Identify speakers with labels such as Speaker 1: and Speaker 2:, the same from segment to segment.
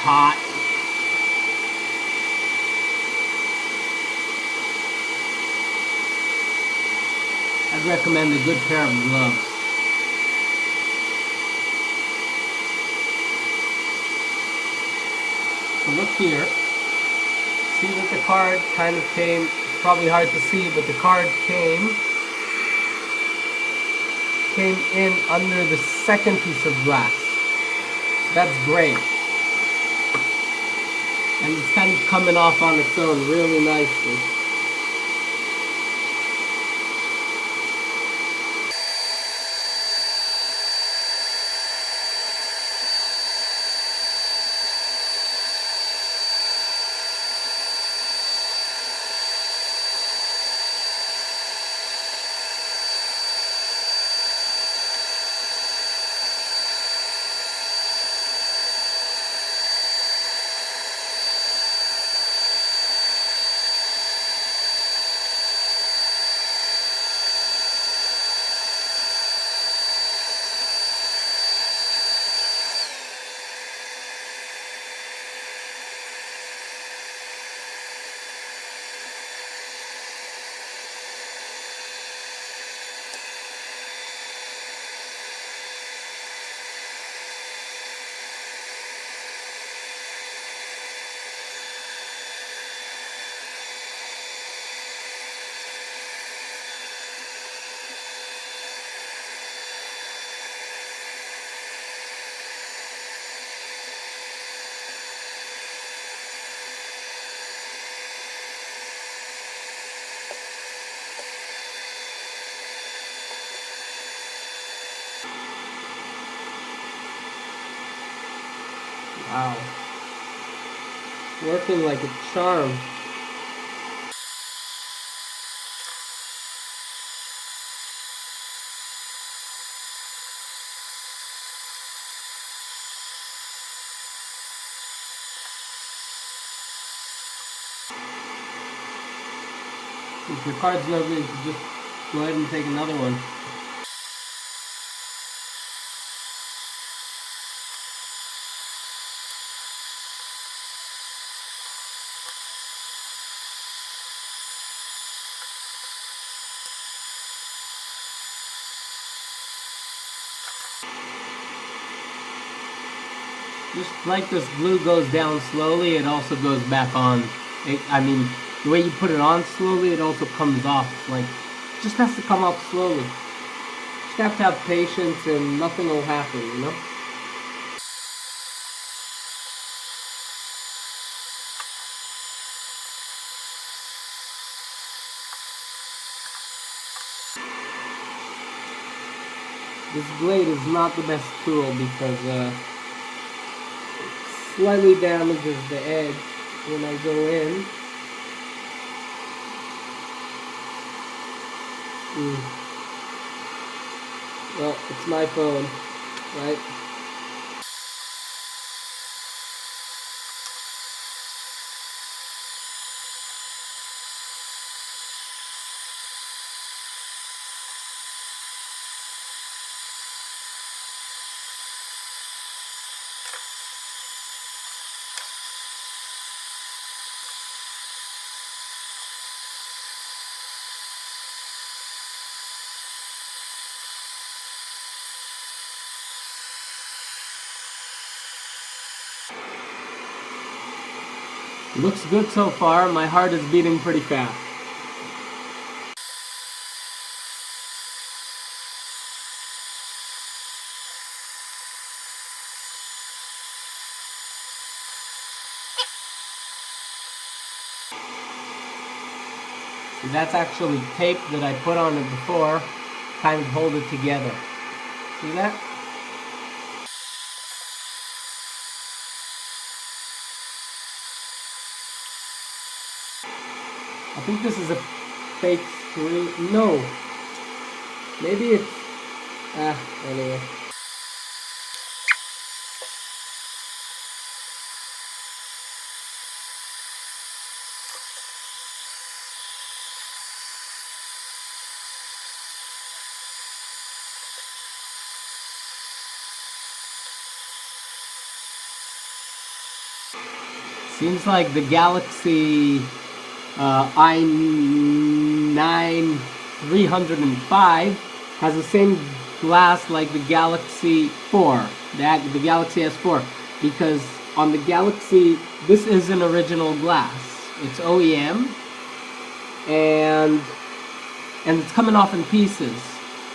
Speaker 1: hot. I'd recommend a good pair of gloves. So look here. See that the card kind of came, it's probably hard to see, but the card came in under the second piece of glass. That's great. And it's kind of coming off on its own really nicely. Wow. Working like a charm. If your card's no good, you can just go ahead and take another one. Just like this glue goes down slowly, it also goes back on. The way you put it on slowly, it also comes off. Like, it just has to come off slowly. Just have to have patience and nothing will happen, you know? This blade is not the best tool because it slightly damages the edge when I go in. Well, it's my phone, right? Looks good so far. My heart is beating pretty fast. See, that's actually tape that I put on it before, kind of hold it together. See that? I think this is a fake screw. No. Maybe it's... anyway. Seems like the Galaxy i9 305 has the same glass like the Galaxy 4, the Galaxy S4, because on the Galaxy, this isn't original glass. It's OEM, and it's coming off in pieces.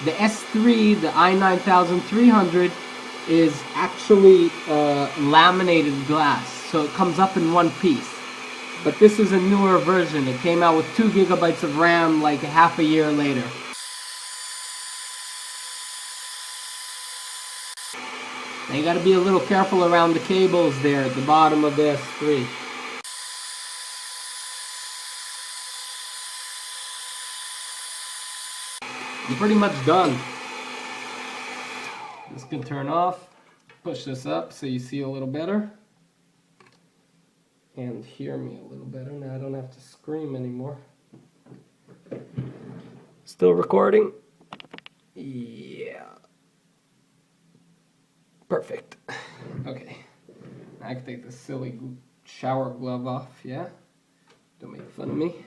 Speaker 1: The S3, the i9300, is actually laminated glass, so it comes up in one piece. But this is a newer version. It came out with 2 gigabytes of RAM like half a year later. Now you gotta be a little careful around the cables there at the bottom of the S3. I'm pretty much done. This can turn off. Push this up so you see a little better. And hear me a little better. Now I don't have to scream anymore. Still recording? Yeah. Perfect. Okay. I can take this silly shower glove off, yeah? Don't make fun of me.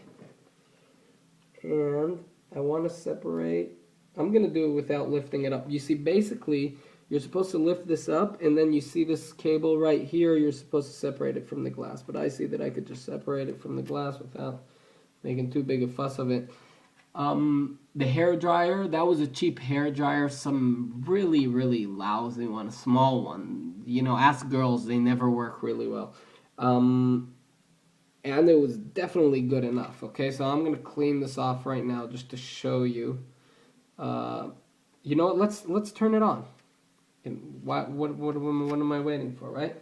Speaker 1: And I want to separate. I'm going to do it without lifting it up. You see, basically, you're supposed to lift this up, and then you see this cable right here, you're supposed to separate it from the glass. But I see that I could just separate it from the glass without making too big a fuss of it. The hair dryer, that was a cheap hair dryer, some really, really lousy one, a small one. You know, ask girls, they never work really well. And it was definitely good enough, okay? So I'm going to clean this off right now just to show you. You know what, let's turn it on. And what am I waiting for, right?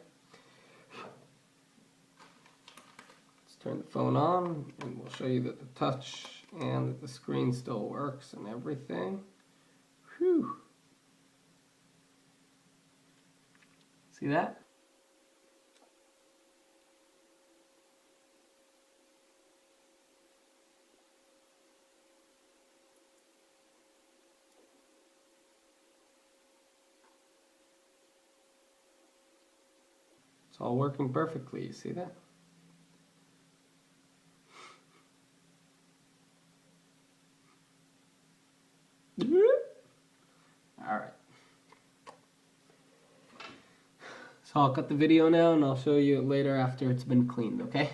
Speaker 1: Let's turn the phone on, and we'll show you that the touch and that the screen still works and everything. Whew. See that? It's all working perfectly, you see that? Alright. So I'll cut the video now and I'll show you it later after it's been cleaned, okay?